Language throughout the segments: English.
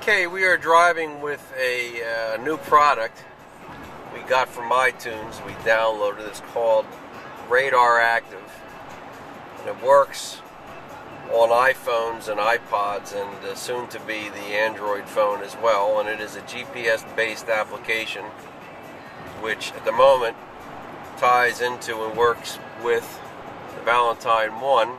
Okay, we are driving with a new product we got from iTunes. We downloaded. It's called RadarActive, and it works on iPhones and iPods, and soon to be the Android phone as well. And it is a GPS-based application, which at the moment ties into and works with the Valentine One.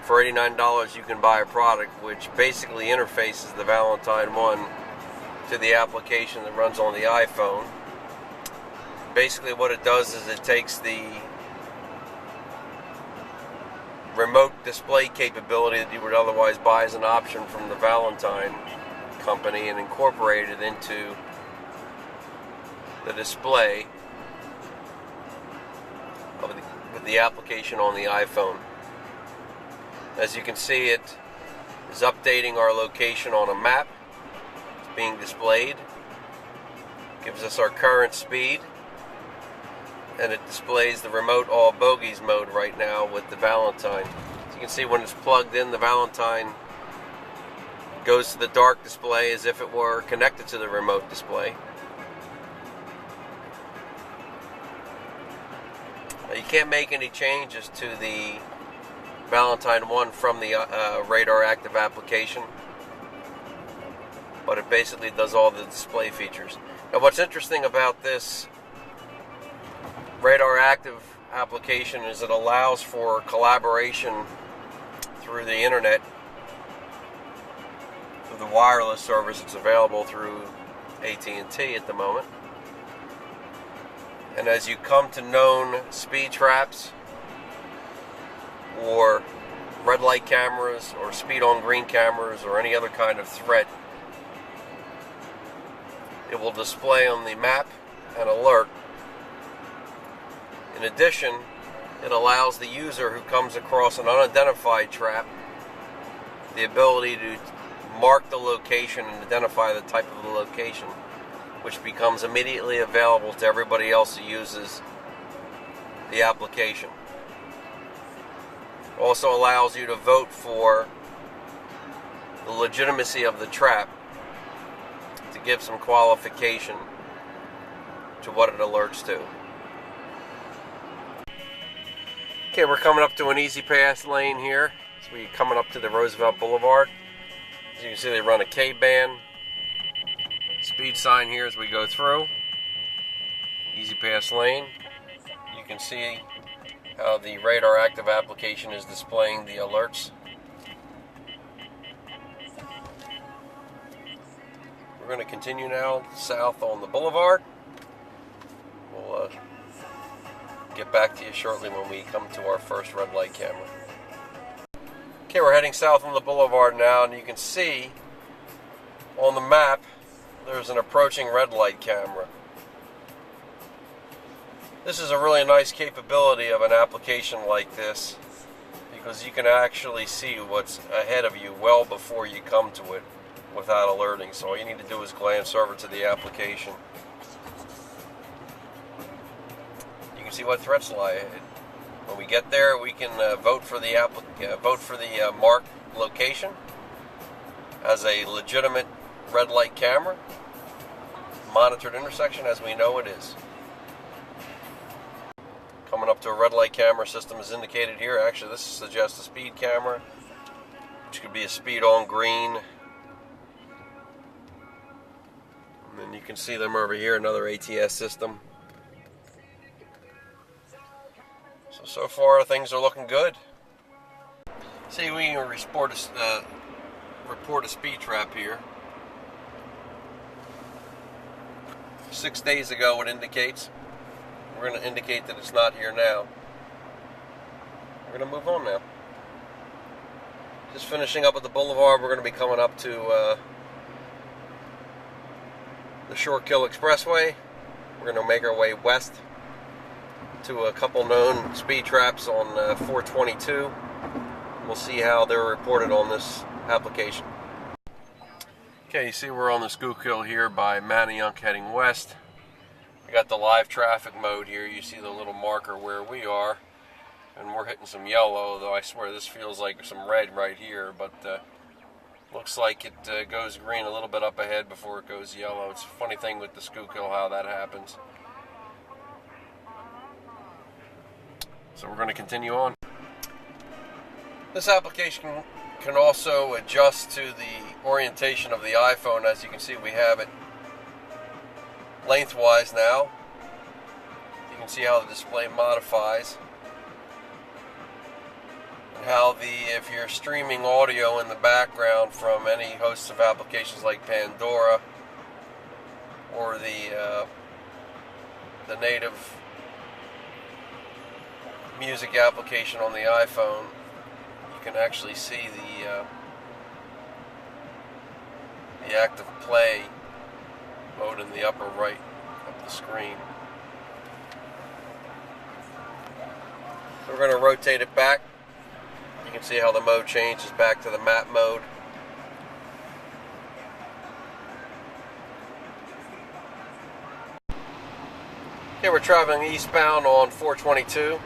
For $89 you can buy a product which basically interfaces the Valentine One to the application that runs on the iPhone. Basically what it does is it takes the remote display capability that you would otherwise buy as an option from the Valentine company and incorporate it into the display with the application on the iPhone. As you can see, it is updating our location on a map. It's being displayed. Gives us our current speed. And it displays the remote all bogeys mode right now with the Valentine. As you can see, when it's plugged in, the Valentine goes to the dark display as if it were connected to the remote display. Now, you can't make any changes to the Valentine One from the RadarActive application, but it basically does all the display features. Now, what's interesting about this RadarActive application is it allows for collaboration through the internet, through the wireless service. It's available through AT&T at the moment. And as you come to known speed traps, or red light cameras, or speed on green cameras, or any other kind of threat, it will display on the map an alert. In addition, it allows the user who comes across an unidentified trap the ability to mark the location and identify the type of the location, which becomes immediately available to everybody else who uses the application. Also allows you to vote for the legitimacy of the trap, to give some qualification to what it alerts to. Okay, we're coming up to an easy pass lane here. So we're coming up to the Roosevelt Boulevard. As you can see, they run a K-band speed sign here as we go through. Easy pass lane. You can see how the RadarActive application is displaying the alerts. We're going to continue now south on the boulevard. We'll get back to you shortly when we come to our first red light camera. Okay, we're heading south on the boulevard now, and you can see on the map there's an approaching red light camera. This is a really nice capability of an application like this, because you can actually see what's ahead of you well before you come to it without alerting. So all you need to do is glance over to the application. You can see what threats lie ahead. When we get there, we can vote for the marked location as a legitimate red light camera, monitored intersection as we know it is. Coming up to a red light camera system is indicated here. Actually, this suggests a speed camera, which could be a speed on green. And then you can see them over here, another ATS system. So far things are looking good. See, we can report a speed trap here. 6 days ago it indicates. We're going to indicate that it's not here now. We're going to move on now. Just finishing up at the boulevard, we're going to be coming up to the Shorekill Expressway. We're going to make our way west to a couple known speed traps on 422. We'll see how they're reported on this application. Okay, you see we're on the Schuylkill here by Manayunk heading west. We got the live traffic mode here. You see the little marker where we are, and we're hitting some yellow, though I swear this feels like some red right here, but Looks like it goes green a little bit up ahead before it goes yellow. It's a funny thing with the Schuylkill how that happens. So we're going to continue on. This application can also adjust to the orientation of the iPhone. As you can see, we have it lengthwise now. You can see how the display modifies. And how if you're streaming audio in the background from any hosts of applications like Pandora or the native music application on the iPhone, you can actually see the active play mode in the upper right of the screen. So we're going to rotate it back. You can see how the mode changes back to the map mode. Okay, we're traveling eastbound on 422.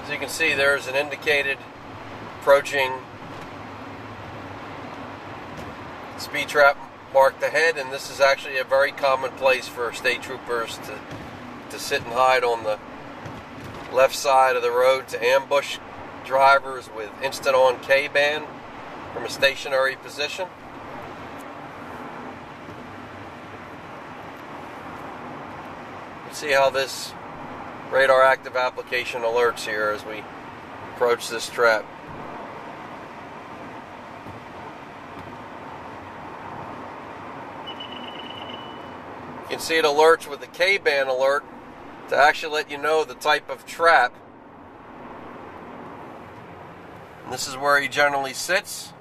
As you can see, there's an indicated approaching speed trap marked ahead, and this is actually a very common place for state troopers to sit and hide on the left side of the road to ambush drivers with instant on K-band from a stationary position. You see how this RadarActive application alerts here as we approach this trap. You can see it alerts with the K-band alert to actually let you know the type of trap. And this is where he generally sits.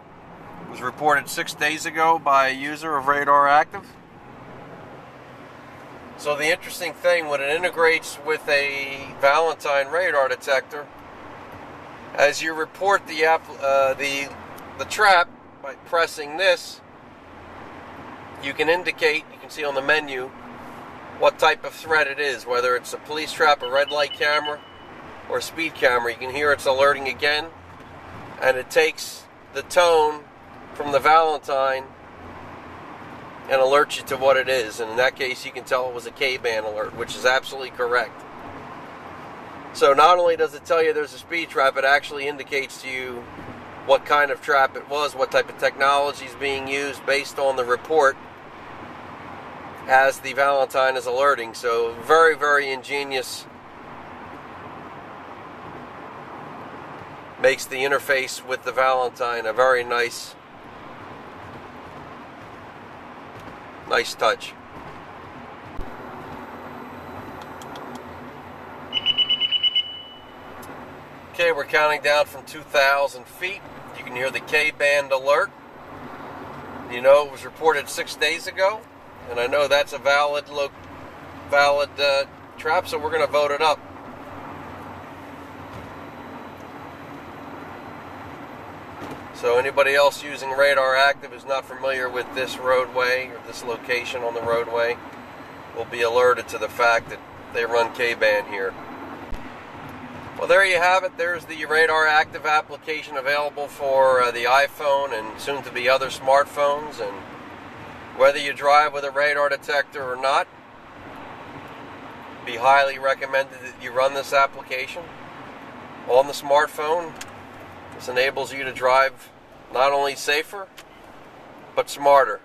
It was reported 6 days ago by a user of RadarActive. So the interesting thing, when it integrates with a Valentine radar detector, as you report the trap by pressing this, you can indicate, you can see on the menu, what type of threat it is, whether it's a police trap, a red light camera, or a speed camera. You can hear it's alerting again, and it takes the tone from the Valentine and alerts you to what it is. And in that case, you can tell it was a K-band alert, which is absolutely correct. So not only does it tell you there's a speed trap, it actually indicates to you what kind of trap it was, what type of technology is being used based on the report as the Valentine is alerting. So very, very ingenious. Makes the interface with the Valentine a very nice touch. Okay, we're counting down from 2,000 feet. You can hear the K-band alert. You know it was reported 6 days ago, and I know that's a valid trap, so we're going to vote it up. So anybody else using RadarActive who's not familiar with this roadway or this location on the roadway will be alerted to the fact that they run K-band here. Well, there you have it. There's the RadarActive application available for the iPhone and soon to be other smartphones. And whether you drive with a radar detector or not, it'd be highly recommended that you run this application on the smartphone. This enables you to drive not only safer, but smarter.